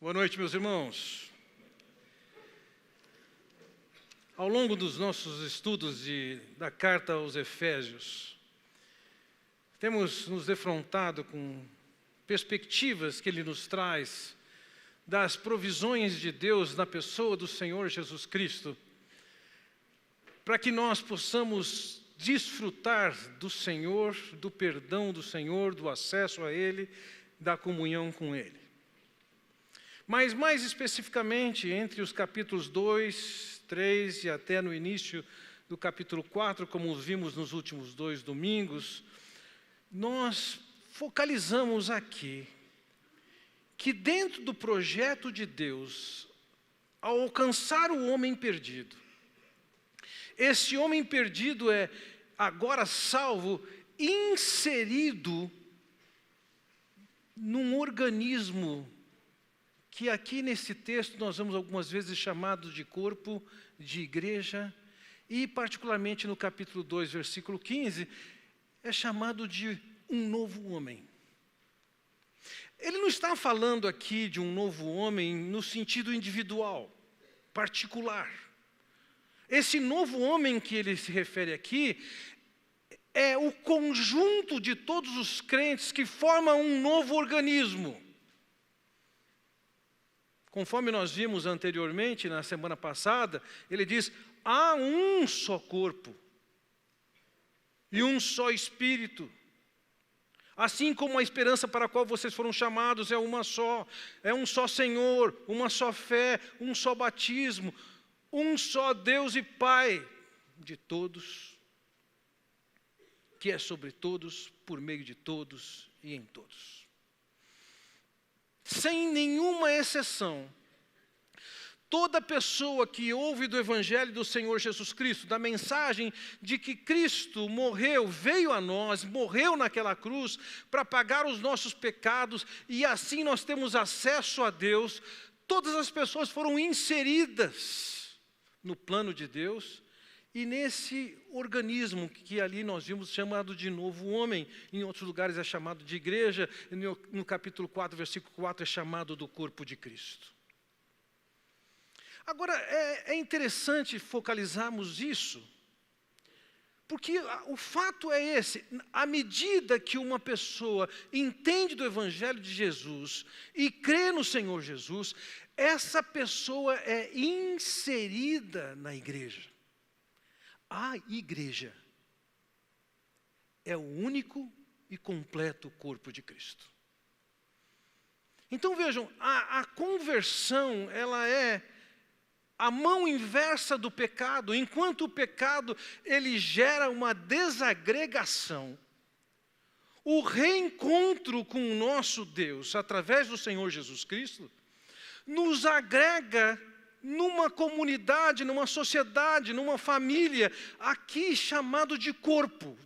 Boa noite, meus irmãos. Ao longo dos nossos estudos da carta aos Efésios, temos nos defrontado com perspectivas que ele nos traz das provisões de Deus na pessoa do Senhor Jesus Cristo, para que nós possamos desfrutar do Senhor, do perdão do Senhor, do acesso a Ele, da comunhão com Ele. Mas mais especificamente, entre os capítulos 2, 3 e até no início do capítulo 4, como vimos nos últimos 2 domingos, nós focalizamos aqui que dentro do projeto de Deus, ao alcançar o homem perdido, esse homem perdido é agora salvo, inserido num organismo que aqui nesse texto nós vamos algumas vezes chamado de corpo, de igreja, e particularmente no capítulo 2, versículo 15, é chamado de um novo homem. Ele não está falando aqui de um novo homem no sentido individual, particular. Esse novo homem que ele se refere aqui é o conjunto de todos os crentes que formam um novo organismo. Conforme nós vimos anteriormente, na semana passada, ele diz, há um só corpo e um só Espírito. Assim como a esperança para a qual vocês foram chamados é uma só, é um só Senhor, uma só fé, um só batismo, um só Deus e Pai de todos, que é sobre todos, por meio de todos e em todos. Sem nenhuma exceção, toda pessoa que ouve do Evangelho do Senhor Jesus Cristo, da mensagem de que Cristo morreu, veio a nós, morreu naquela cruz para pagar os nossos pecados e assim nós temos acesso a Deus, todas as pessoas foram inseridas no plano de Deus e nesse organismo que ali nós vimos chamado de novo homem, em outros lugares é chamado de igreja, no capítulo 4, versículo 4 é chamado do corpo de Cristo. Agora, é interessante focalizarmos isso, porque o fato é esse, à medida que uma pessoa entende do Evangelho de Jesus e crê no Senhor Jesus, essa pessoa é inserida na igreja. A igreja é o único e completo corpo de Cristo. Então vejam, a conversão, ela é a mão inversa do pecado. Enquanto o pecado, ele gera uma desagregação, o reencontro com o nosso Deus, através do Senhor Jesus Cristo, nos agrega numa comunidade, numa sociedade, numa família, aqui chamado de corpo,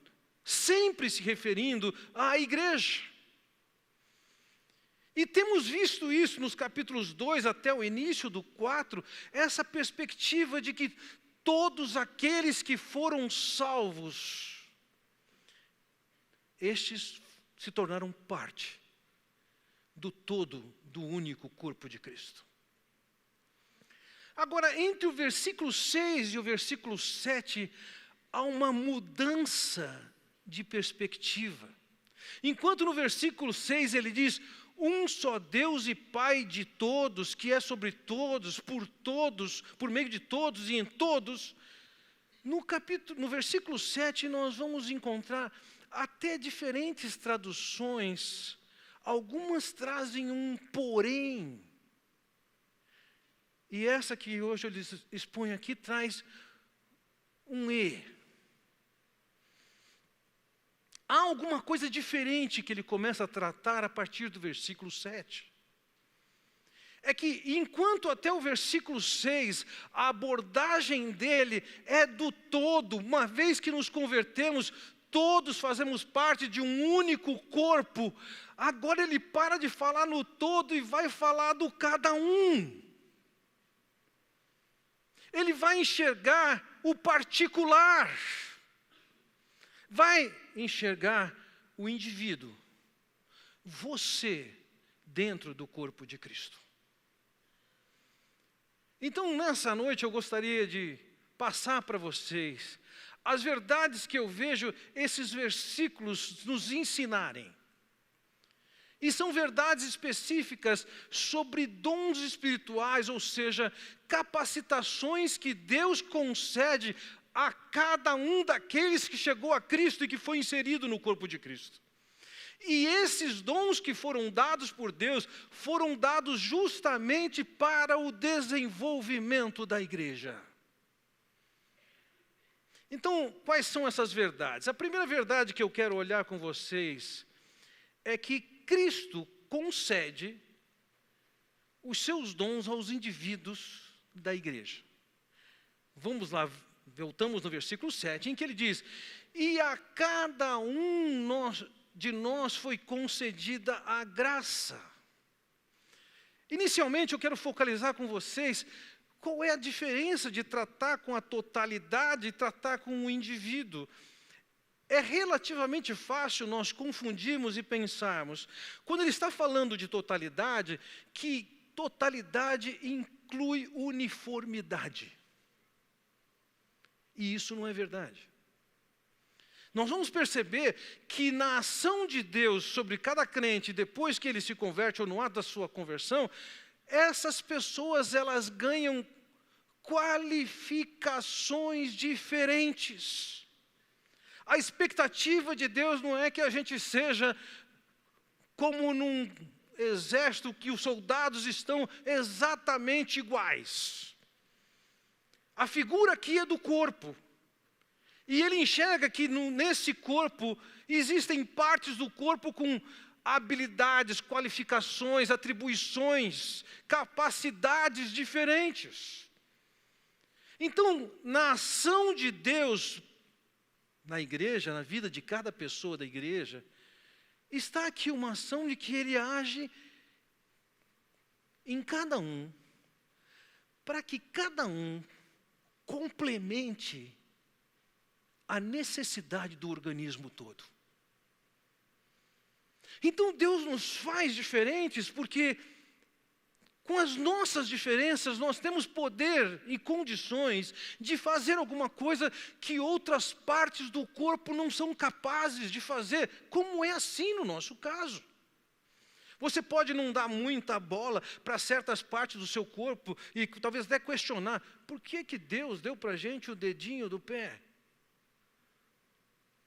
sempre se referindo à igreja. E temos visto isso nos capítulos 2 até o início do 4, essa perspectiva de que todos aqueles que foram salvos, estes se tornaram parte do todo, do único corpo de Cristo. Agora, entre o versículo 6 e o versículo 7, há uma mudança de perspectiva. Enquanto no versículo 6 ele diz, um só Deus e Pai de todos, que é sobre todos, por meio de todos e em todos, no versículo 7 nós vamos encontrar até diferentes traduções, algumas trazem um porém, e essa que hoje eu lhes exponho aqui traz um e. Há alguma coisa diferente que ele começa a tratar a partir do versículo 7. É que enquanto até o versículo 6, a abordagem dele é do todo, uma vez que nos convertemos, todos fazemos parte de um único corpo, agora ele para de falar no todo e vai falar do cada um. Ele vai enxergar o particular, vai enxergar o indivíduo, você dentro do corpo de Cristo. Então, nessa noite, eu gostaria de passar para vocês as verdades que eu vejo esses versículos nos ensinarem. E são verdades específicas sobre dons espirituais, ou seja, capacitações que Deus concede a cada um daqueles que chegou a Cristo e que foi inserido no corpo de Cristo. E esses dons que foram dados por Deus, foram dados justamente para o desenvolvimento da igreja. Então, quais são essas verdades? A primeira verdade que eu quero olhar com vocês é que Cristo concede os seus dons aos indivíduos da igreja. Vamos lá, voltamos no versículo 7, em que ele diz: e a cada um de nós foi concedida a graça. Inicialmente eu quero focalizar com vocês qual é a diferença de tratar com a totalidade e tratar com o indivíduo. É relativamente fácil nós confundirmos e pensarmos, quando ele está falando de totalidade, que totalidade inclui uniformidade. E isso não é verdade. Nós vamos perceber que na ação de Deus sobre cada crente, depois que ele se converte ou no ato da sua conversão, essas pessoas elas ganham qualificações diferentes. A expectativa de Deus não é que a gente seja como num exército que os soldados estão exatamente iguais. A figura aqui é do corpo. E ele enxerga que nesse corpo existem partes do corpo com habilidades, qualificações, atribuições, capacidades diferentes. Então, na ação de Deus, na igreja, na vida de cada pessoa da igreja, está aqui uma ação de que ele age em cada um, para que cada um complemente a necessidade do organismo todo. Então Deus nos faz diferentes porque com as nossas diferenças nós temos poder e condições de fazer alguma coisa que outras partes do corpo não são capazes de fazer, como é assim no nosso caso. Você pode não dar muita bola para certas partes do seu corpo e talvez até questionar, por que Deus deu para a gente o dedinho do pé?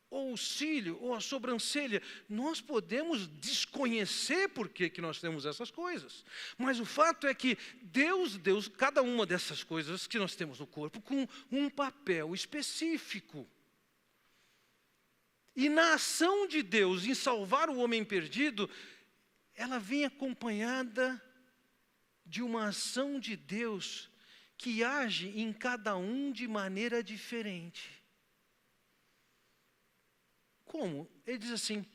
Ou o cílio, ou a sobrancelha, nós podemos desconhecer por que nós temos essas coisas. Mas o fato é que Deus deu cada uma dessas coisas que nós temos no corpo com um papel específico. E na ação de Deus em salvar o homem perdido, ela vem acompanhada de uma ação de Deus que age em cada um de maneira diferente. Como? Ele diz assim,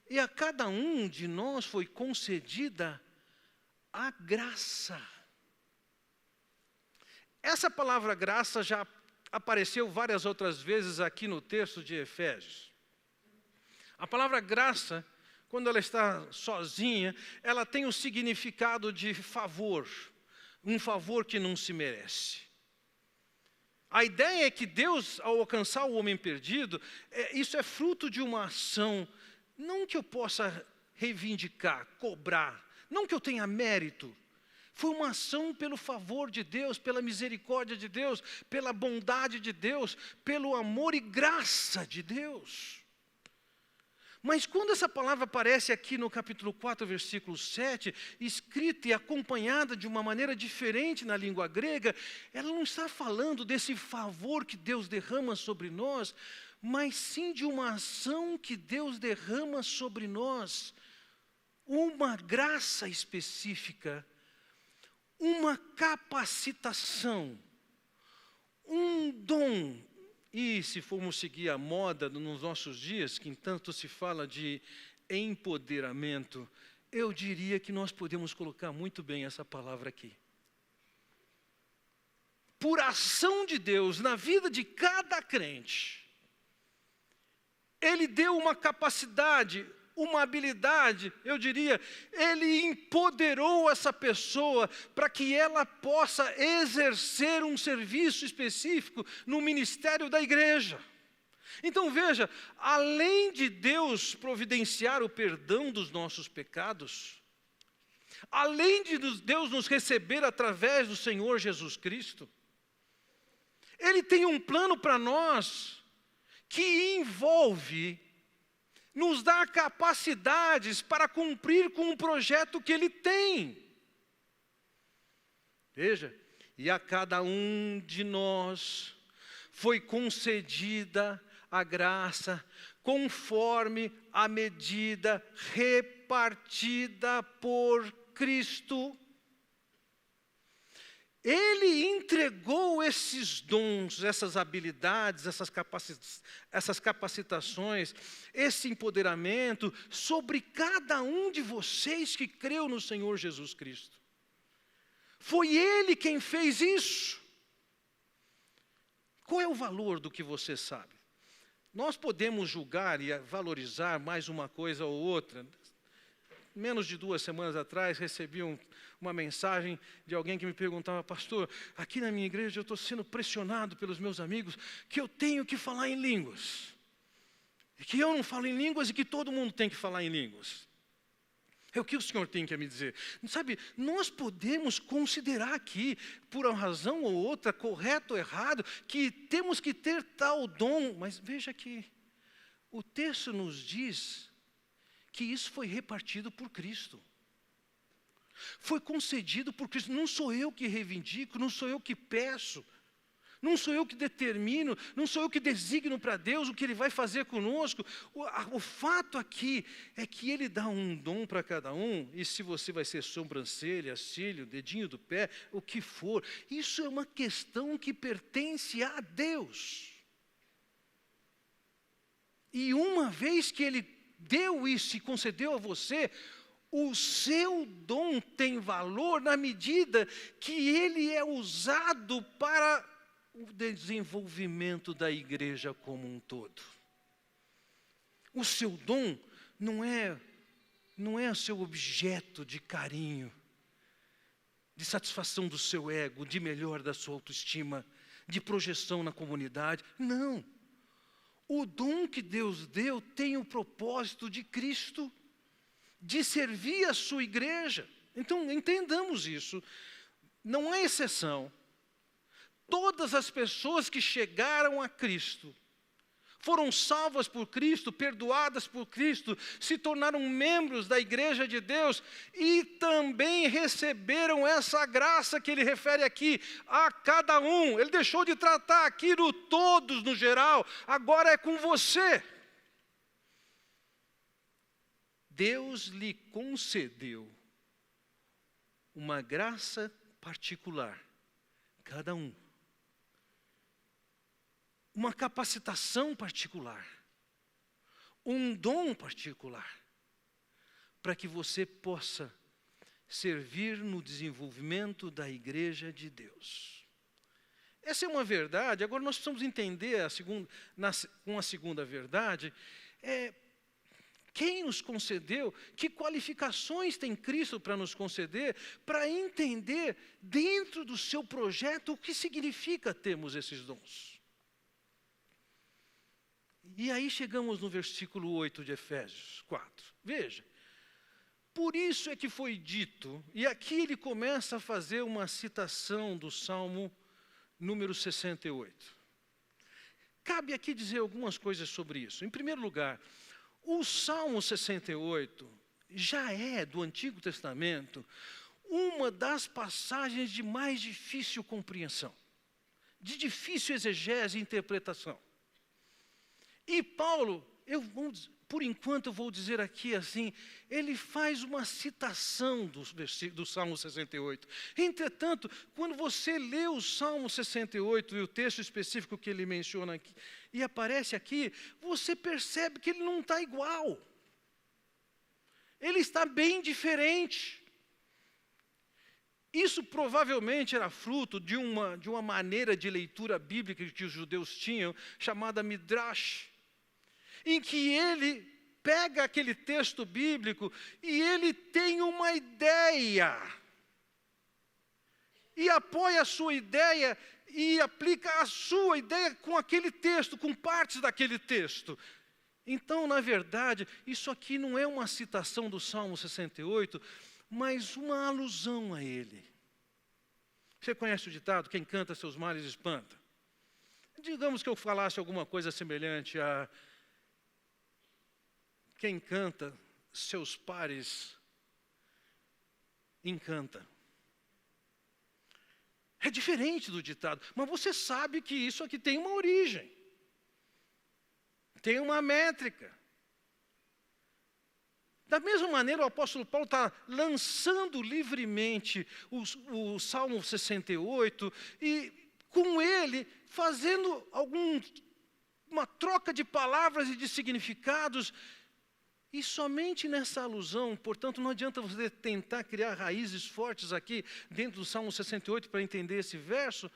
e a cada um de nós foi concedida a graça. Essa palavra graça já apareceu várias outras vezes aqui no texto de Efésios. A palavra graça, quando ela está sozinha, ela tem o significado de favor, um favor que não se merece. A ideia é que Deus, ao alcançar o homem perdido, isso é fruto de uma ação, não que eu possa reivindicar, cobrar, não que eu tenha mérito. Foi uma ação pelo favor de Deus, pela misericórdia de Deus, pela bondade de Deus, pelo amor e graça de Deus. Mas quando essa palavra aparece aqui no capítulo 4, versículo 7, escrita e acompanhada de uma maneira diferente na língua grega, ela não está falando desse favor que Deus derrama sobre nós, mas sim de uma ação que Deus derrama sobre nós, uma graça específica, uma capacitação, um dom. E se formos seguir a moda nos nossos dias, que tanto se fala de empoderamento, eu diria que nós podemos colocar muito bem essa palavra aqui. Por ação de Deus na vida de cada crente, Ele deu uma capacidade, uma habilidade, eu diria, Ele empoderou essa pessoa para que ela possa exercer um serviço específico no ministério da igreja. Então veja, além de Deus providenciar o perdão dos nossos pecados, além de Deus nos receber através do Senhor Jesus Cristo, Ele tem um plano para nós que envolve nos dar capacidades para cumprir com o projeto que Ele tem. Veja, e a cada um de nós foi concedida a graça conforme a medida repartida por Cristo. Ele entregou esses dons, essas habilidades, essas capacitações, esse empoderamento sobre cada um de vocês que creu no Senhor Jesus Cristo. Foi Ele quem fez isso. Qual é o valor do que você sabe? Nós podemos julgar e valorizar mais uma coisa ou outra. Menos de 2 semanas atrás, recebi uma mensagem de alguém que me perguntava: pastor, aqui na minha igreja eu estou sendo pressionado pelos meus amigos que eu tenho que falar em línguas. E que eu não falo em línguas e que todo mundo tem que falar em línguas. É o que o Senhor tem que me dizer. Sabe, nós podemos considerar aqui, por uma razão ou outra, correto ou errado, que temos que ter tal dom. Mas veja que o texto nos diz que isso foi repartido por Cristo. Foi concedido por Cristo. Não sou eu que reivindico, não sou eu que peço, não sou eu que determino, não sou eu que designo para Deus o que Ele vai fazer conosco. O fato aqui é que Ele dá um dom para cada um, e se você vai ser sobrancelha, cílio, dedinho do pé, o que for, isso é uma questão que pertence a Deus. E uma vez que Ele deu isso e concedeu a você, o seu dom tem valor na medida que ele é usado para o desenvolvimento da igreja como um todo. O seu dom não é o seu objeto de carinho, de satisfação do seu ego, de melhor da sua autoestima, de projeção na comunidade. Não. O dom que Deus deu tem o propósito de Cristo, de servir a sua igreja. Então, entendamos isso. Não há exceção. Todas as pessoas que chegaram a Cristo, foram salvas por Cristo, perdoadas por Cristo, se tornaram membros da igreja de Deus e também receberam essa graça que ele refere aqui a cada um. Ele deixou de tratar aqui no todos, no geral, agora é com você. Deus lhe concedeu uma graça particular, cada um. Uma capacitação particular, um dom particular, para que você possa servir no desenvolvimento da igreja de Deus. Essa é uma verdade. Agora nós precisamos entender uma segunda verdade, quem nos concedeu, que qualificações tem Cristo para nos conceder, para entender dentro do seu projeto o que significa termos esses dons. E aí chegamos no versículo 8 de Efésios 4. Veja, por isso é que foi dito, e aqui ele começa a fazer uma citação do Salmo número 68. Cabe aqui dizer algumas coisas sobre isso. Em primeiro lugar, o Salmo 68 já é, do Antigo Testamento, uma das passagens de mais difícil compreensão, de difícil exegese e interpretação. E Paulo, por enquanto eu vou dizer aqui assim, ele faz uma citação do Salmo 68. Entretanto, quando você lê o Salmo 68 e o texto específico que ele menciona aqui, e aparece aqui, você percebe que ele não está igual. Ele está bem diferente. Isso provavelmente era fruto de uma maneira de leitura bíblica que os judeus tinham, chamada Midrash, em que ele pega aquele texto bíblico e ele tem uma ideia. E apoia a sua ideia e aplica a sua ideia com aquele texto, com partes daquele texto. Então, na verdade, isso aqui não é uma citação do Salmo 68, mas uma alusão a ele. Você conhece o ditado, quem canta seus males espanta? Digamos que eu falasse alguma coisa semelhante a quem canta seus pares encanta. É diferente do ditado, mas você sabe que isso aqui tem uma origem. Tem uma métrica. Da mesma maneira, o apóstolo Paulo está lançando livremente o Salmo 68 e, com ele, fazendo uma troca de palavras e de significados. E somente nessa alusão, portanto, não adianta você tentar criar raízes fortes aqui dentro do Salmo 68 para entender esse verso.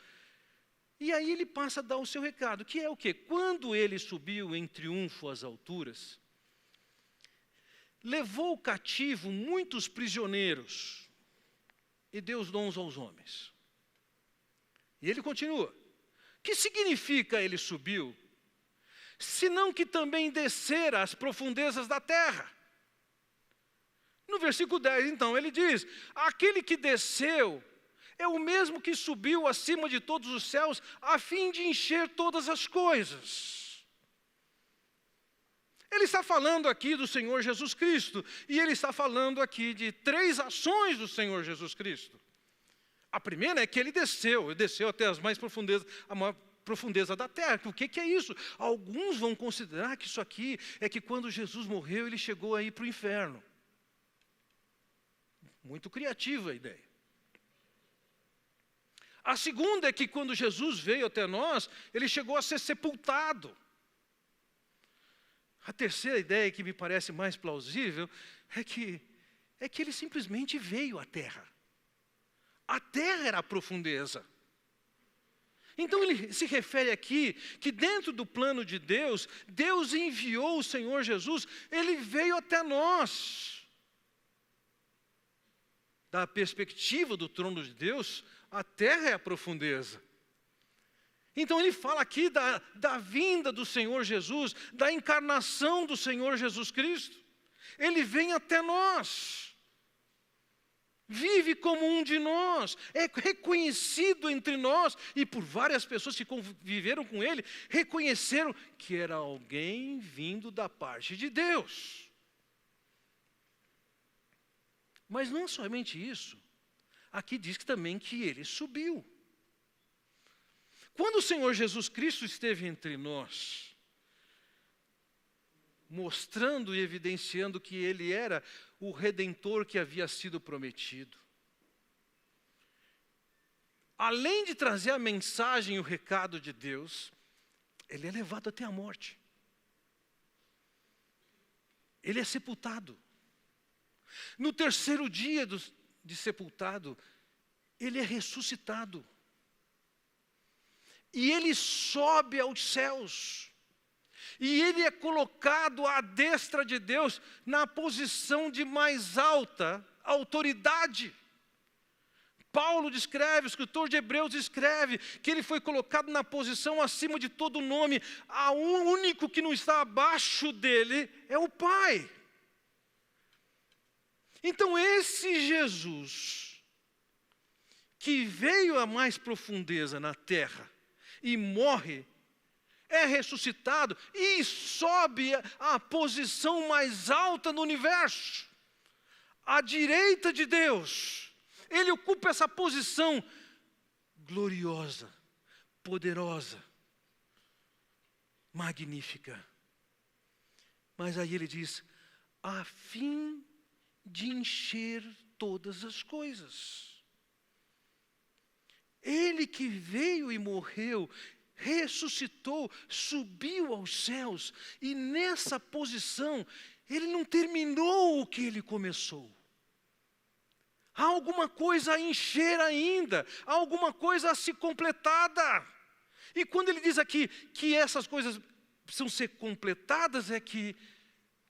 E aí ele passa a dar o seu recado, que é o quê? Quando ele subiu em triunfo às alturas, levou cativo muitos prisioneiros e deu os dons aos homens. E ele continua. Que significa ele subiu? Senão que também descera às profundezas da terra. No versículo 10, então, ele diz, aquele que desceu é o mesmo que subiu acima de todos os céus, a fim de encher todas as coisas. Ele está falando aqui do Senhor Jesus Cristo, e ele está falando aqui de 3 ações do Senhor Jesus Cristo. A primeira é que ele desceu até as mais profundezas, a maior profundeza da terra. O que é isso? Alguns vão considerar que isso aqui é que quando Jesus morreu, ele chegou aí para o inferno. Muito criativa a ideia. A segunda é que quando Jesus veio até nós, ele chegou a ser sepultado. A terceira ideia, que me parece mais plausível, é que ele simplesmente veio à terra. A terra era a profundeza. Então ele se refere aqui que dentro do plano de Deus, Deus enviou o Senhor Jesus, ele veio até nós. Da perspectiva do trono de Deus, a terra é a profundeza. Então ele fala aqui da vinda do Senhor Jesus, da encarnação do Senhor Jesus Cristo. Ele vem até nós. Vive como um de nós, é reconhecido entre nós, e por várias pessoas que conviveram com ele, reconheceram que era alguém vindo da parte de Deus. Mas não somente isso, aqui diz que também que ele subiu. Quando o Senhor Jesus Cristo esteve entre nós, mostrando e evidenciando que ele era o Redentor que havia sido prometido. Além de trazer a mensagem e o recado de Deus, ele é levado até a morte. Ele é sepultado. No terceiro dia de sepultado, ele é ressuscitado. E ele sobe aos céus. E ele é colocado à destra de Deus na posição de mais alta autoridade. Paulo descreve, o escritor de Hebreus descreve, que ele foi colocado na posição acima de todo nome. O único que não está abaixo dele é o Pai. Então esse Jesus, que veio à mais profundeza na terra e morre, é ressuscitado e sobe à posição mais alta no universo, à direita de Deus. Ele ocupa essa posição gloriosa, poderosa, magnífica. Mas aí ele diz, a fim de encher todas as coisas. Ele que veio e morreu, ressuscitou, subiu aos céus, e nessa posição, ele não terminou o que ele começou. Há alguma coisa a encher ainda, há alguma coisa a ser completada. E quando ele diz aqui que essas coisas precisam ser completadas, é que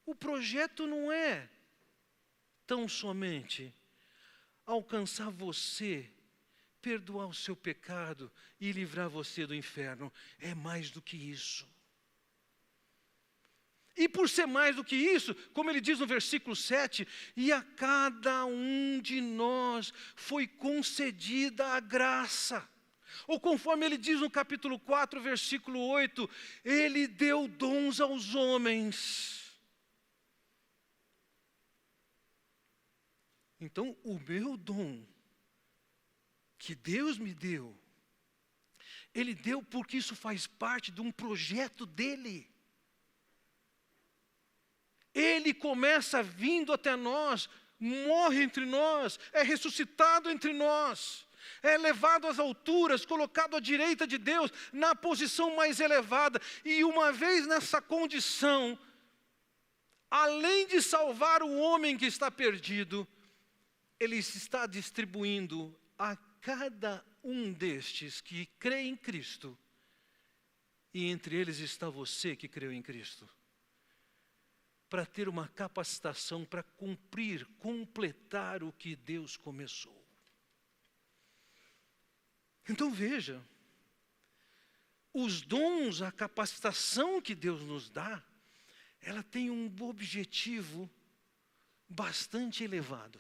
O projeto não é tão somente alcançar você, perdoar o seu pecado e livrar você do inferno. É mais do que isso. E por ser mais do que isso, como ele diz no versículo 7, e a cada um de nós foi concedida a graça. Ou conforme ele diz no capítulo 4, versículo 8, ele deu dons aos homens. Então, o meu dom, que Deus me deu, Ele deu porque isso faz parte de um projeto dEle. Ele começa vindo até nós, morre entre nós, é ressuscitado entre nós, é levado às alturas, colocado à direita de Deus, na posição mais elevada. E uma vez nessa condição, além de salvar o homem que está perdido, Ele está distribuindo a cada um destes que crê em Cristo, e entre eles está você que creu em Cristo, para ter uma capacitação para cumprir, completar o que Deus começou. Então veja, os dons, a capacitação que Deus nos dá, ela tem um objetivo bastante elevado.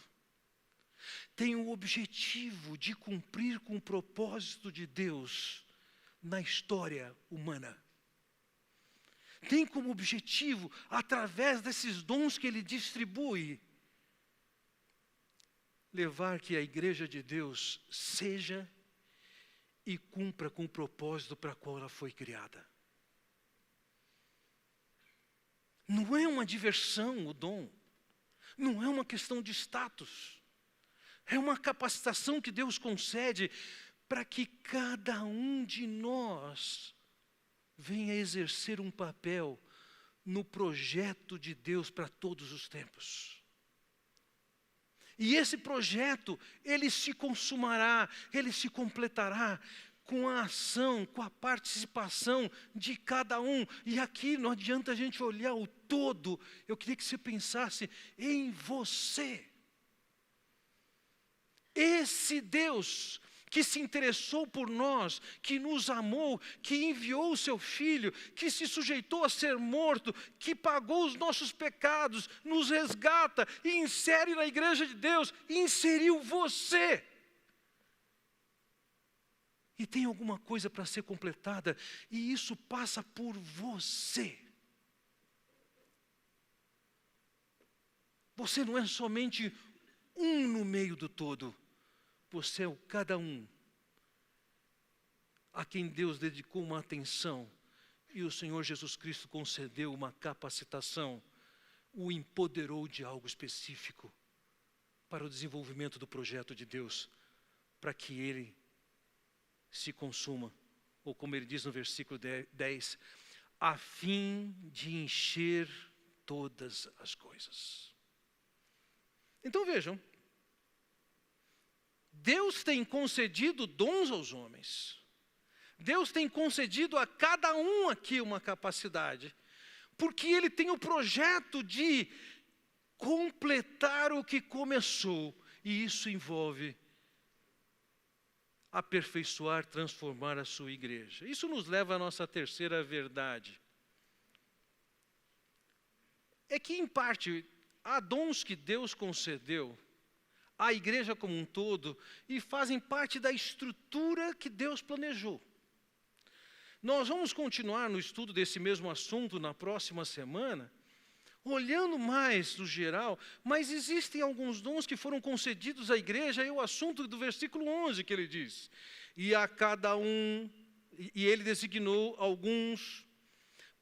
Tem o objetivo de cumprir com o propósito de Deus na história humana. Tem como objetivo, através desses dons que Ele distribui, levar que a igreja de Deus seja e cumpra com o propósito para o qual ela foi criada. Não é uma diversão o dom, não é uma questão de status. É uma capacitação que Deus concede para que cada um de nós venha exercer um papel no projeto de Deus para todos os tempos. E esse projeto, ele se consumará, ele se completará com a ação, com a participação de cada um. E aqui não adianta a gente olhar o todo, eu queria que você pensasse em você. Esse Deus que se interessou por nós, que nos amou, que enviou o seu Filho, que se sujeitou a ser morto, que pagou os nossos pecados, nos resgata e insere na igreja de Deus, inseriu você. E tem alguma coisa para ser completada, e isso passa por você. Você não é somente um no meio do todo. Você é o cada um a quem Deus dedicou uma atenção e o Senhor Jesus Cristo concedeu uma capacitação, o empoderou de algo específico para o desenvolvimento do projeto de Deus, para que ele se consuma, ou como ele diz no versículo 10, a fim de encher todas as coisas. Então vejam, Deus tem concedido dons aos homens. Deus tem concedido a cada um aqui uma capacidade, porque Ele tem o projeto de completar o que começou, e isso envolve aperfeiçoar, transformar a sua igreja. Isso nos leva à nossa terceira verdade. É que, em parte, há dons que Deus concedeu à igreja como um todo e fazem parte da estrutura que Deus planejou. Nós vamos continuar no estudo desse mesmo assunto na próxima semana, olhando mais no geral, mas existem alguns dons que foram concedidos à igreja, e o assunto do versículo 11 que ele diz, e a cada um, e ele designou alguns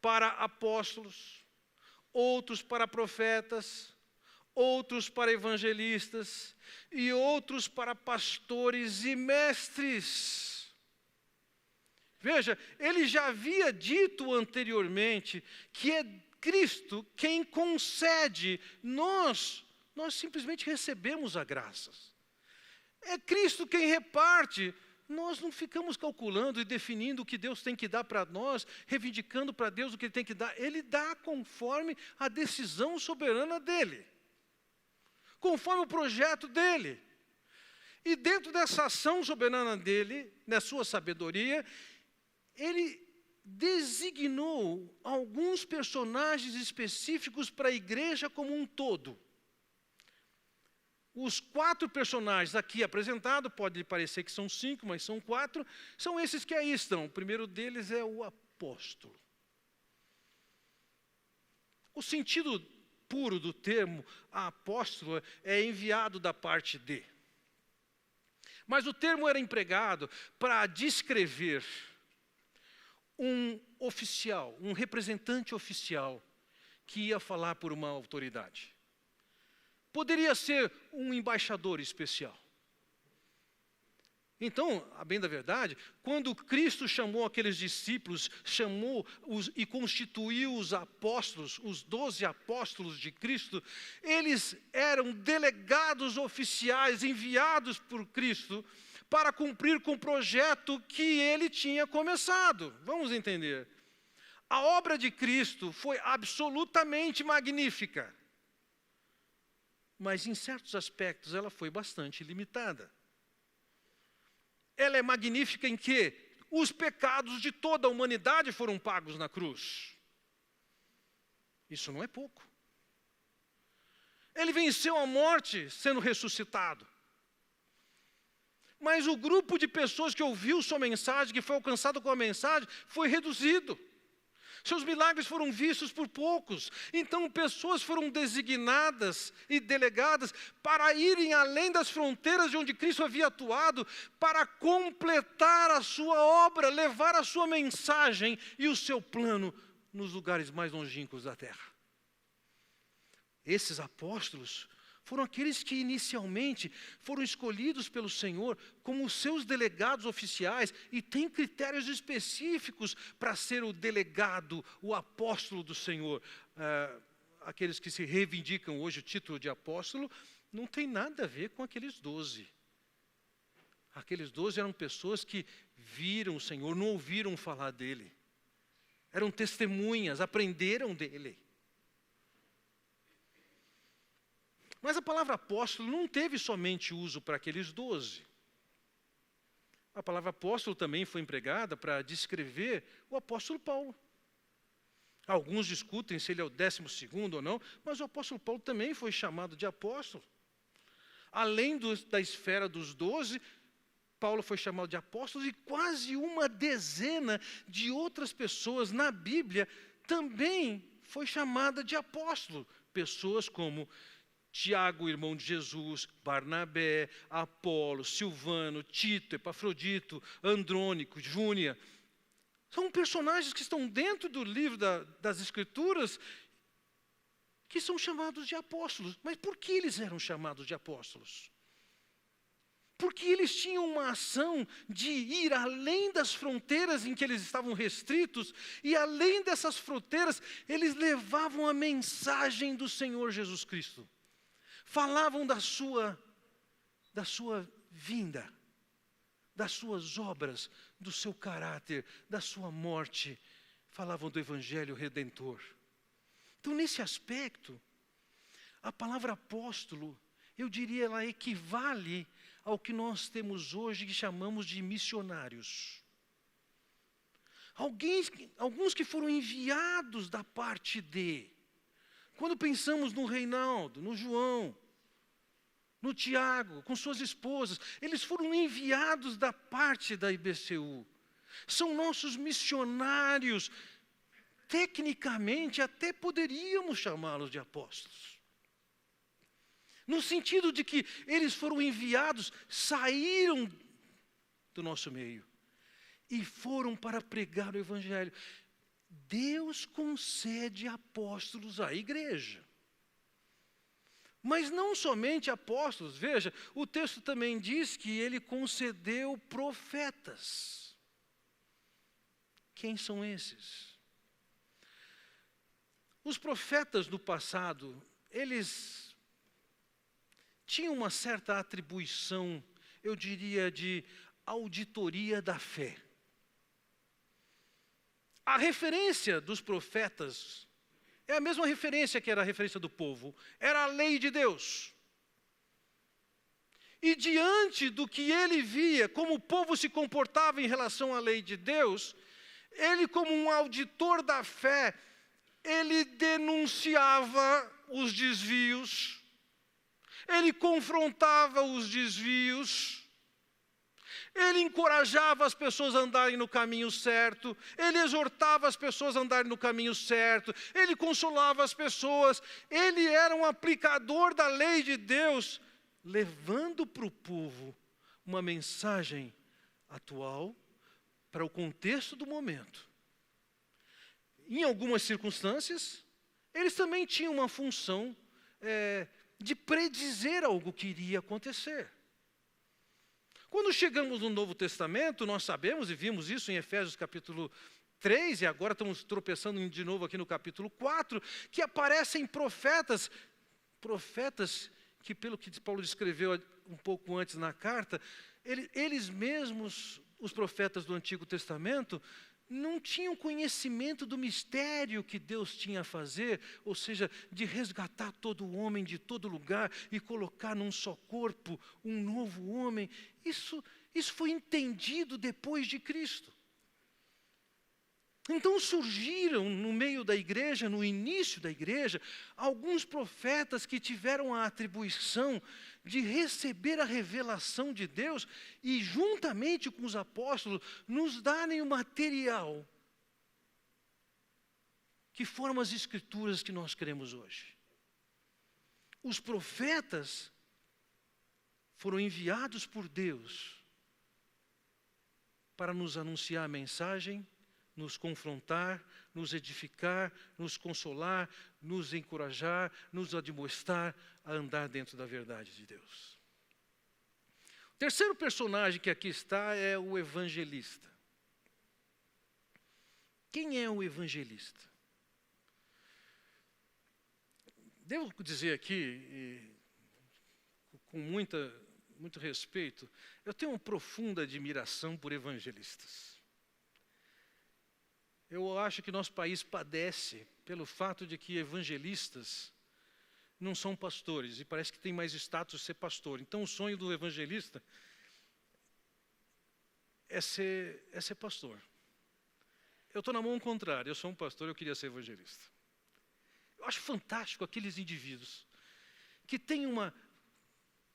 para apóstolos, outros para profetas, outros para evangelistas, e outros para pastores e mestres. Veja, ele já havia dito anteriormente que é Cristo quem concede, nós simplesmente recebemos a graça. É Cristo quem reparte, nós não ficamos calculando e definindo o que Deus tem que dar para nós, reivindicando para Deus o que Ele tem que dar. Ele dá conforme a decisão soberana dEle, conforme o projeto dEle. E dentro dessa ação soberana dEle, na sua sabedoria, Ele designou alguns personagens específicos para a igreja como um todo. Os 4 personagens aqui apresentados, pode parecer que são 5, mas são 4, são esses que aí estão. O primeiro deles é o apóstolo. O sentido puro do termo apóstolo é enviado da parte de. Mas o termo era empregado para descrever um oficial, um representante oficial que ia falar por uma autoridade. Poderia ser um embaixador especial. Então, a bem da verdade, quando Cristo chamou aqueles discípulos, chamou-os e constituiu os apóstolos, os 12 apóstolos de Cristo, eles eram delegados oficiais enviados por Cristo para cumprir com o projeto que Ele tinha começado. Vamos entender. A obra de Cristo foi absolutamente magnífica, mas em certos aspectos ela foi bastante limitada. Ela é magnífica em que os pecados de toda a humanidade foram pagos na cruz. Isso não é pouco. Ele venceu a morte sendo ressuscitado. Mas o grupo de pessoas que ouviu sua mensagem, que foi alcançado com a mensagem, foi reduzido. Seus milagres foram vistos por poucos. Então, pessoas foram designadas e delegadas para irem além das fronteiras de onde Cristo havia atuado, para completar a sua obra, levar a sua mensagem e o seu plano nos lugares mais longínquos da terra. Esses apóstolos foram aqueles que inicialmente foram escolhidos pelo Senhor como seus delegados oficiais e têm critérios específicos para ser o delegado, o apóstolo do Senhor. Aqueles que se reivindicam hoje o título de apóstolo, não tem nada a ver com aqueles 12. Aqueles 12 eram pessoas que viram o Senhor, não ouviram falar dele. Eram testemunhas, aprenderam dele. Mas a palavra apóstolo não teve somente uso para aqueles 12. A palavra apóstolo também foi empregada para descrever o apóstolo Paulo. Alguns discutem se ele é o 12º ou não, mas o apóstolo Paulo também foi chamado de apóstolo. Além da esfera dos 12, Paulo foi chamado de apóstolo e quase uma dezena de outras pessoas na Bíblia também foi chamada de apóstolo. Pessoas como Tiago, irmão de Jesus, Barnabé, Apolo, Silvano, Tito, Epafrodito, Andrônico, Júnia. São personagens que estão dentro do livro das Escrituras que são chamados de apóstolos. Mas por que eles eram chamados de apóstolos? Porque eles tinham uma ação de ir além das fronteiras em que eles estavam restritos, e além dessas fronteiras, eles levavam a mensagem do Senhor Jesus Cristo. Falavam da sua vinda, das suas obras, do seu caráter, da sua morte. Falavam do Evangelho Redentor. Então, nesse aspecto, a palavra apóstolo, eu diria, ela equivale ao que nós temos hoje que chamamos de missionários. Alguns que foram enviados da parte de. Quando pensamos no Reinaldo, no João, no Tiago, com suas esposas, eles foram enviados da parte da IBCU. São nossos missionários. Tecnicamente, até poderíamos chamá-los de apóstolos. No sentido de que eles foram enviados, saíram do nosso meio e foram para pregar o Evangelho. Deus concede apóstolos à igreja. Mas não somente apóstolos, veja, o texto também diz que ele concedeu profetas. Quem são esses? Os profetas do passado, eles tinham uma certa atribuição, eu diria, de auditoria da fé. A referência dos profetas é a mesma referência que era a referência do povo. Era a lei de Deus. E diante do que ele via, como o povo se comportava em relação à lei de Deus, ele, como um auditor da fé, ele denunciava os desvios, ele confrontava os desvios, ele encorajava as pessoas a andarem no caminho certo, ele exortava as pessoas a andarem no caminho certo, ele consolava as pessoas, ele era um aplicador da lei de Deus, levando para o povo uma mensagem atual para o contexto do momento. Em algumas circunstâncias, eles também tinham uma função de predizer algo que iria acontecer. Quando chegamos no Novo Testamento, nós sabemos, e vimos isso em Efésios capítulo 3, e agora estamos tropeçando de novo aqui no capítulo 4, que aparecem profetas que, pelo que Paulo descreveu um pouco antes na carta, eles mesmos, os profetas do Antigo Testamento, não tinham conhecimento do mistério que Deus tinha a fazer, ou seja, de resgatar todo o homem de todo lugar e colocar num só corpo um novo homem. Isso foi entendido depois de Cristo. Então surgiram no meio da igreja, no início da igreja, alguns profetas que tiveram a atribuição de receber a revelação de Deus e, juntamente com os apóstolos, nos darem o material que forma as escrituras que nós cremos hoje. Os profetas foram enviados por Deus para nos anunciar a mensagem, nos confrontar, nos edificar, nos consolar, nos encorajar, nos admoestar a andar dentro da verdade de Deus. O terceiro personagem que aqui está é o evangelista. Quem é o evangelista? Devo dizer aqui, com muito respeito, eu tenho uma profunda admiração por evangelistas. Eu acho que nosso país padece pelo fato de que evangelistas não são pastores, e parece que tem mais status ser pastor. Então o sonho do evangelista é ser pastor. Eu estou na mão contrária, eu sou um pastor, eu queria ser evangelista. Eu acho fantástico aqueles indivíduos que têm uma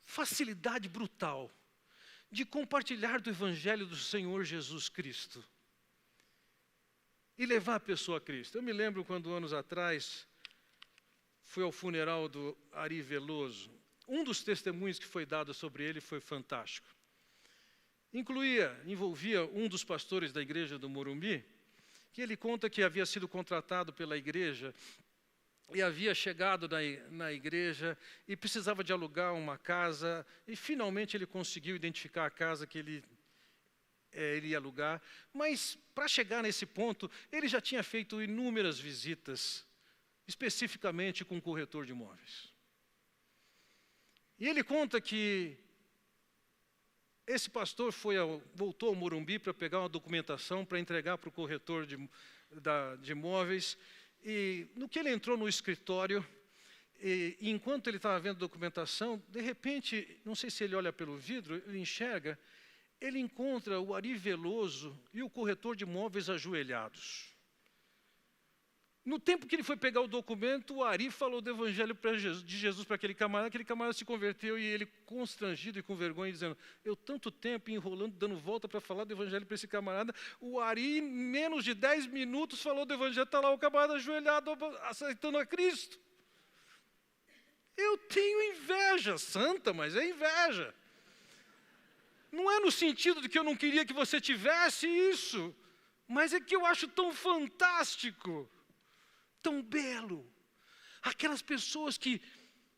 facilidade brutal de compartilhar do evangelho do Senhor Jesus Cristo e levar a pessoa a Cristo. Eu me lembro quando, anos atrás, fui ao funeral do Ari Veloso. Um dos testemunhos que foi dado sobre ele foi fantástico. Envolvia um dos pastores da igreja do Morumbi, que ele conta que havia sido contratado pela igreja e havia chegado na igreja e precisava de alugar uma casa, e finalmente ele conseguiu identificar a casa que ele ia alugar, mas para chegar nesse ponto, ele já tinha feito inúmeras visitas, especificamente com um corretor de imóveis. E ele conta que esse pastor voltou ao Morumbi para pegar uma documentação para entregar para o corretor de imóveis, e no que ele entrou no escritório, e enquanto ele estava vendo a documentação, de repente, não sei se ele olha pelo vidro, ele enxerga, ele encontra o Ari Veloso e o corretor de imóveis ajoelhados. No tempo que ele foi pegar o documento, o Ari falou do evangelho de Jesus para aquele camarada se converteu, e ele, constrangido e com vergonha, dizendo: eu tanto tempo enrolando, dando volta para falar do evangelho para esse camarada, o Ari, em menos de 10 minutos, falou do evangelho, está lá o camarada ajoelhado, aceitando a Cristo. Eu tenho inveja, santa, mas é inveja. Não é no sentido de que eu não queria que você tivesse isso, mas é que eu acho tão fantástico, tão belo. Aquelas pessoas que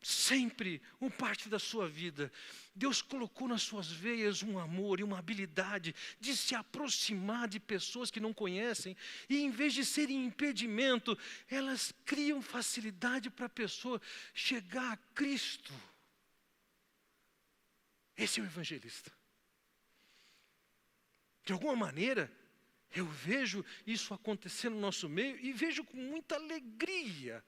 sempre, uma parte da sua vida, Deus colocou nas suas veias um amor e uma habilidade de se aproximar de pessoas que não conhecem, e em vez de serem impedimento, elas criam facilidade para a pessoa chegar a Cristo. Esse é o evangelista. De alguma maneira, eu vejo isso acontecer no nosso meio e vejo com muita alegria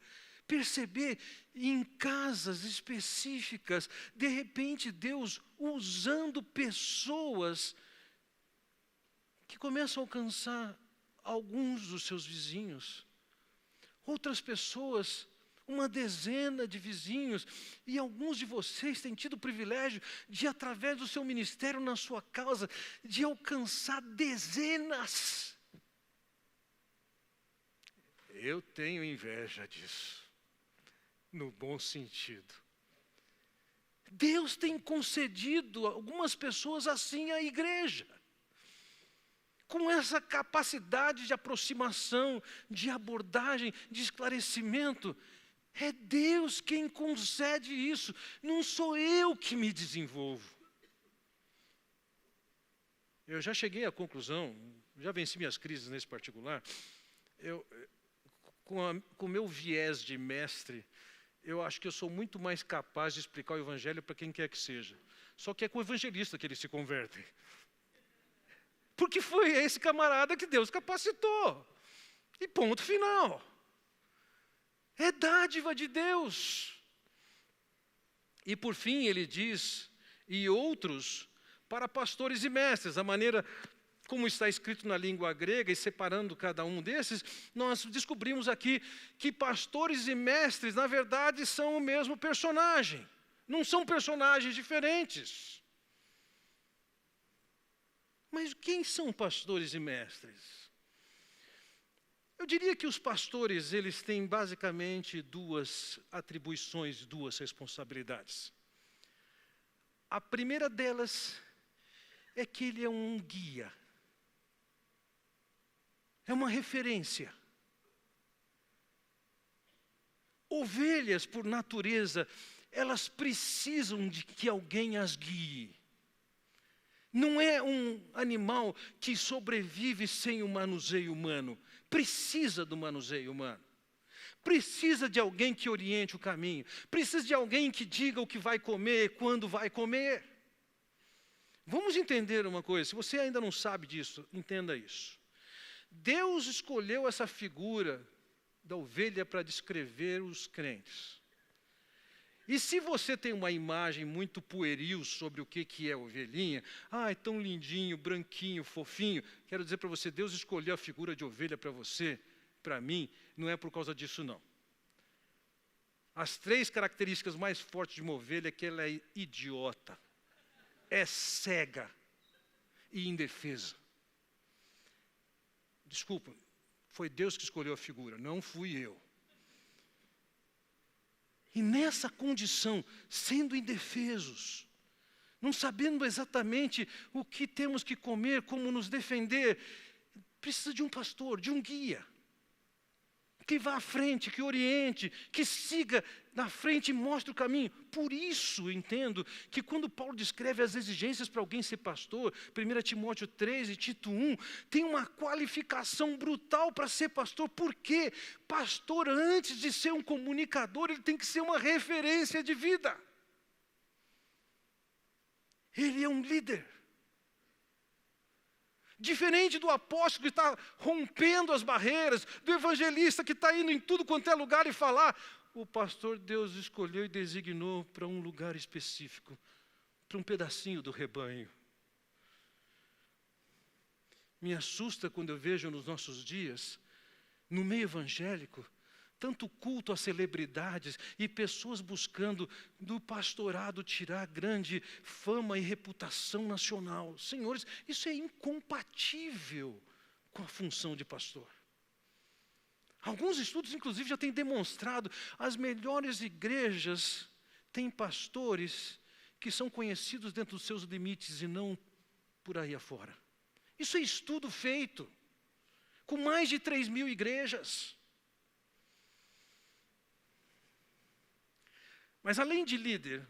perceber em casas específicas, de repente Deus usando pessoas que começam a alcançar alguns dos seus vizinhos, outras pessoas, uma dezena de vizinhos, e alguns de vocês têm tido o privilégio de, através do seu ministério na sua casa, de alcançar dezenas. Eu tenho inveja disso, no bom sentido. Deus tem concedido algumas pessoas assim à igreja, com essa capacidade de aproximação, de abordagem, de esclarecimento. É Deus quem concede isso, não sou eu que me desenvolvo. Eu já cheguei à conclusão, já venci minhas crises nesse particular, com o meu viés de mestre, eu acho que eu sou muito mais capaz de explicar o evangelho para quem quer que seja. Só que é com o evangelista que eles se convertem. Porque foi esse camarada que Deus capacitou. E ponto final. É dádiva de Deus. E por fim ele diz, e outros para pastores e mestres. A maneira como está escrito na língua grega, e separando cada um desses, nós descobrimos aqui que pastores e mestres, na verdade, são o mesmo personagem. Não são personagens diferentes. Mas quem são pastores e mestres? Eu diria que os pastores, eles têm basicamente duas atribuições, duas responsabilidades. A primeira delas é que ele é um guia. É uma referência. Ovelhas, por natureza, elas precisam de que alguém as guie. Não é um animal que sobrevive sem o manuseio humano. Precisa do manuseio humano. Precisa de alguém que oriente o caminho. Precisa de alguém que diga o que vai comer, quando vai comer. Vamos entender uma coisa. Se você ainda não sabe disso, entenda isso. Deus escolheu essa figura da ovelha para descrever os crentes. E se você tem uma imagem muito pueril sobre o que é ovelhinha, é tão lindinho, branquinho, fofinho, quero dizer para você, Deus escolheu a figura de ovelha para você, para mim, não é por causa disso não. As 3 características mais fortes de uma ovelha é que ela é idiota, é cega e indefesa. Desculpa, foi Deus que escolheu a figura, não fui eu. E nessa condição, sendo indefesos, não sabendo exatamente o que temos que comer, como nos defender, precisa de um pastor, de um guia, que vá à frente, que oriente, que siga na frente e mostre o caminho. Por isso, entendo que quando Paulo descreve as exigências para alguém ser pastor, 1 Timóteo 3 e Tito 1, tem uma qualificação brutal para ser pastor. Por quê? Pastor, antes de ser um comunicador, ele tem que ser uma referência de vida. Ele é um líder. Diferente do apóstolo que está rompendo as barreiras, do evangelista que está indo em tudo quanto é lugar e falar, o pastor Deus escolheu e designou para um lugar específico, para um pedacinho do rebanho. Me assusta quando eu vejo nos nossos dias, no meio evangélico, tanto culto a celebridades e pessoas buscando do pastorado tirar grande fama e reputação nacional. Senhores, isso é incompatível com a função de pastor. Alguns estudos, inclusive, já têm demonstrado as melhores igrejas têm pastores que são conhecidos dentro dos seus limites e não por aí afora. Isso é estudo feito com mais de 3.000 igrejas. Mas além de líder,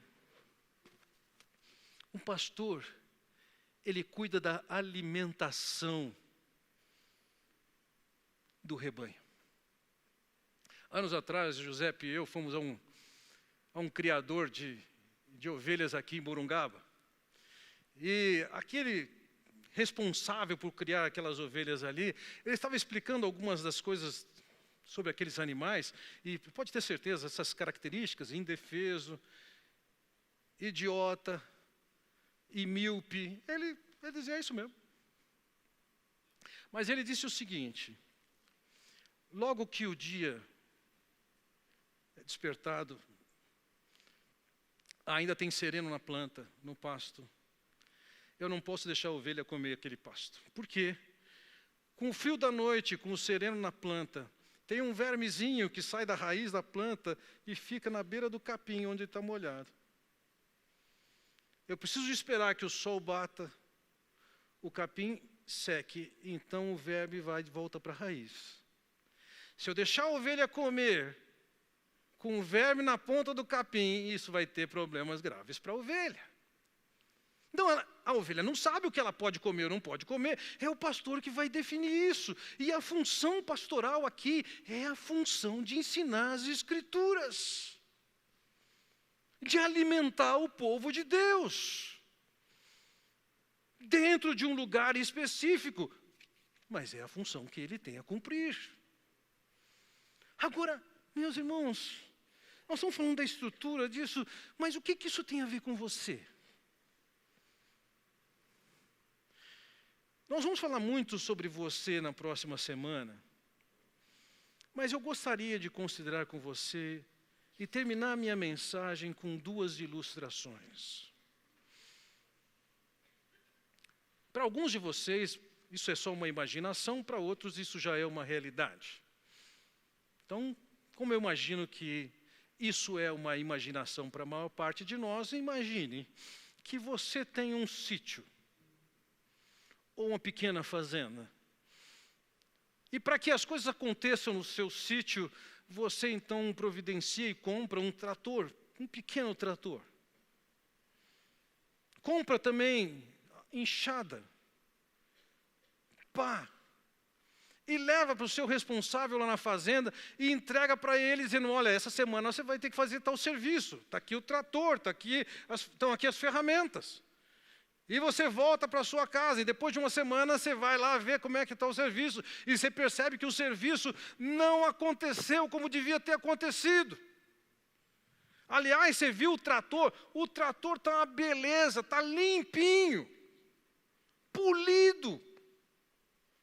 um pastor, ele cuida da alimentação do rebanho. Anos atrás, Giuseppe e eu fomos a um criador de ovelhas aqui em Morungaba. E aquele responsável por criar aquelas ovelhas ali, ele estava explicando algumas das coisas sobre aqueles animais, e pode ter certeza, essas características, indefeso, idiota e míope, ele dizia isso mesmo. Mas ele disse o seguinte: logo que o dia é despertado, ainda tem sereno na planta, no pasto, eu não posso deixar a ovelha comer aquele pasto. Por quê? Com o frio da noite, com o sereno na planta, tem um vermezinho que sai da raiz da planta e fica na beira do capim, onde está molhado. Eu preciso esperar que o sol bata, o capim seque, então o verme vai de volta para a raiz. Se eu deixar a ovelha comer com o verme na ponta do capim, isso vai ter problemas graves para a ovelha. Então, a ovelha não sabe o que ela pode comer ou não pode comer, é o pastor que vai definir isso. E a função pastoral aqui é a função de ensinar as Escrituras, de alimentar o povo de Deus, dentro de um lugar específico, mas é a função que ele tem a cumprir. Agora, meus irmãos, nós estamos falando da estrutura disso, mas o que isso tem a ver com você? Nós vamos falar muito sobre você na próxima semana, mas eu gostaria de considerar com você e terminar a minha mensagem com duas ilustrações. Para alguns de vocês, isso é só uma imaginação, para outros isso já é uma realidade. Então, como eu imagino que isso é uma imaginação para a maior parte de nós, imagine que você tem um sítio ou uma pequena fazenda. E para que as coisas aconteçam no seu sítio, você então providencia e compra um trator, um pequeno trator. Compra também enxada, pá, e leva para o seu responsável lá na fazenda e entrega para ele, dizendo: olha, essa semana você vai ter que fazer tal serviço. Está aqui o trator, estão aqui as ferramentas. E você volta para a sua casa, e depois de uma semana você vai lá ver como é que está o serviço, e você percebe que o serviço não aconteceu como devia ter acontecido. Aliás, você viu o trator está uma beleza, está limpinho, polido.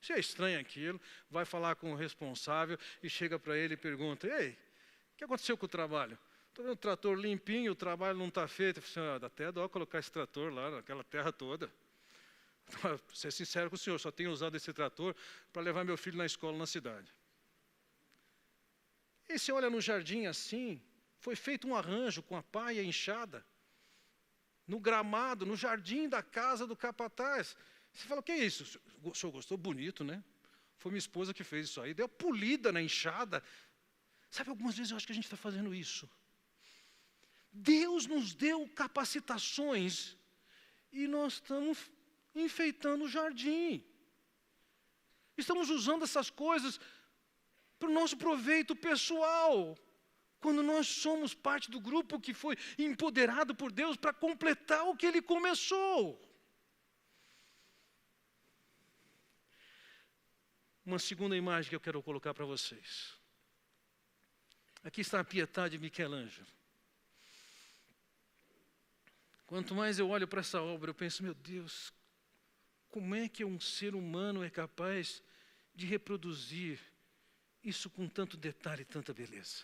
Você é estranho aquilo, vai falar com o responsável e chega para ele e pergunta: ei, o que aconteceu com o trabalho? Estou vendo o trator limpinho, o trabalho não está feito. Eu falei: dá até dó colocar esse trator lá naquela terra toda. Para ser sincero com o senhor, só tenho usado esse trator para levar meu filho na escola na cidade. E você olha no jardim assim, foi feito um arranjo com a pá e a enxada, no gramado, no jardim da casa do capataz. Você fala: o que é isso? O senhor gostou? Bonito, né? Foi minha esposa que fez isso aí, deu polida na enxada. Sabe, algumas vezes eu acho que a gente está fazendo isso. Deus nos deu capacitações e nós estamos enfeitando o jardim. Estamos usando essas coisas para o nosso proveito pessoal, quando nós somos parte do grupo que foi empoderado por Deus para completar o que Ele começou. Uma segunda imagem que eu quero colocar para vocês. Aqui está a Pietà de Michelangelo. Quanto mais eu olho para essa obra, eu penso: meu Deus, como é que um ser humano é capaz de reproduzir isso com tanto detalhe e tanta beleza?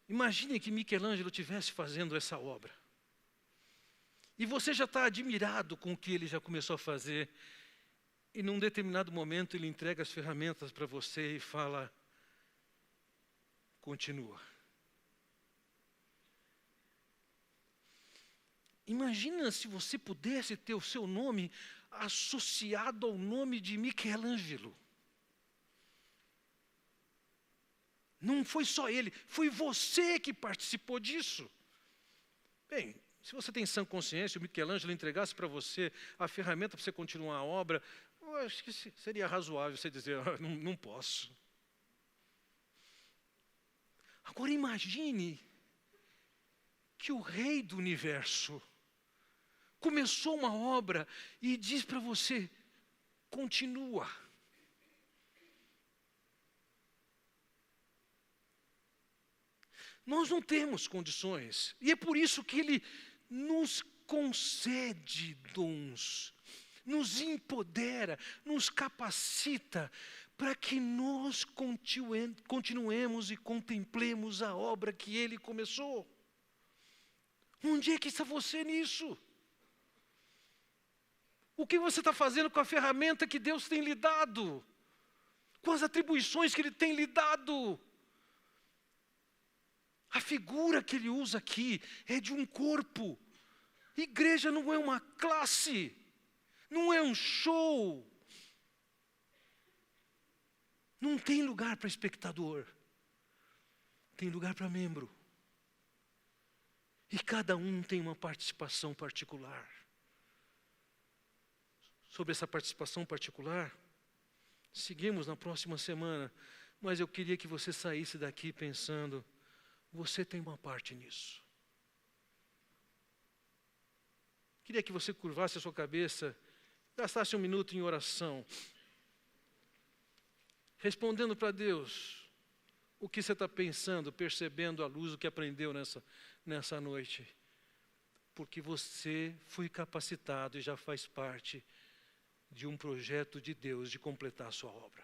Imagine que Michelangelo estivesse fazendo essa obra. E você já está admirado com o que ele já começou a fazer. E num determinado momento ele entrega as ferramentas para você e fala: continua. Imagina se você pudesse ter o seu nome associado ao nome de Michelangelo. Não foi só ele, foi você que participou disso. Bem, se você tem sã consciência, o Michelangelo entregasse para você a ferramenta para você continuar a obra, eu acho que seria razoável você dizer: não posso. Agora imagine que o Rei do Universo começou uma obra e diz para você: continua. Nós não temos condições, e é por isso que Ele nos concede dons, nos empodera, nos capacita, para que nós continuemos e contemplemos a obra que Ele começou. Onde é que está você nisso? O que você está fazendo com a ferramenta que Deus tem lhe dado? Com as atribuições que Ele tem lhe dado? A figura que Ele usa aqui é de um corpo. Igreja não é uma classe, não é um show. Não tem lugar para espectador, tem lugar para membro. E cada um tem uma participação particular. Sobre essa participação particular, seguimos na próxima semana, mas eu queria que você saísse daqui pensando: você tem uma parte nisso. Queria que você curvasse a sua cabeça, gastasse um minuto em oração, respondendo para Deus o que você está pensando, percebendo à luz do que aprendeu nessa noite. Porque você foi capacitado e já faz parte de um projeto de Deus de completar a sua obra.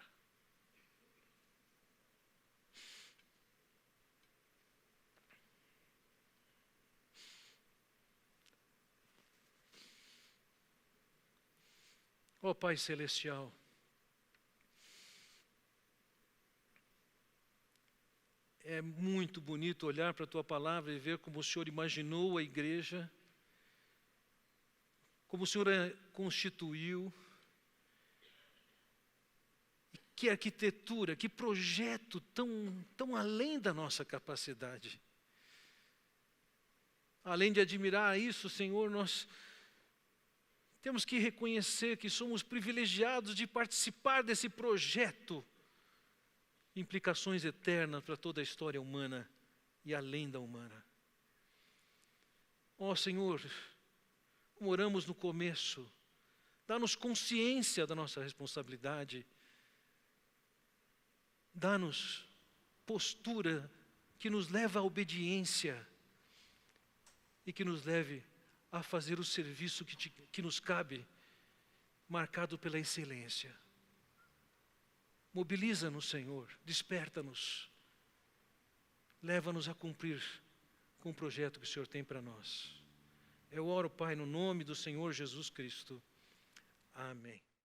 Ó Pai Celestial, é muito bonito olhar para a Tua palavra e ver como o Senhor imaginou a igreja, como o Senhor a constituiu, que arquitetura, que projeto tão além da nossa capacidade. Além de admirar isso, Senhor, nós temos que reconhecer que somos privilegiados de participar desse projeto. Implicações eternas para toda a história humana e além da humana. Ó Senhor, como oramos no começo, dá-nos consciência da nossa responsabilidade. Dá-nos postura que nos leva à obediência e que nos leve a fazer o serviço que nos cabe, marcado pela excelência. Mobiliza-nos, Senhor, desperta-nos, leva-nos a cumprir com o projeto que o Senhor tem para nós. Eu oro, Pai, no nome do Senhor Jesus Cristo. Amém.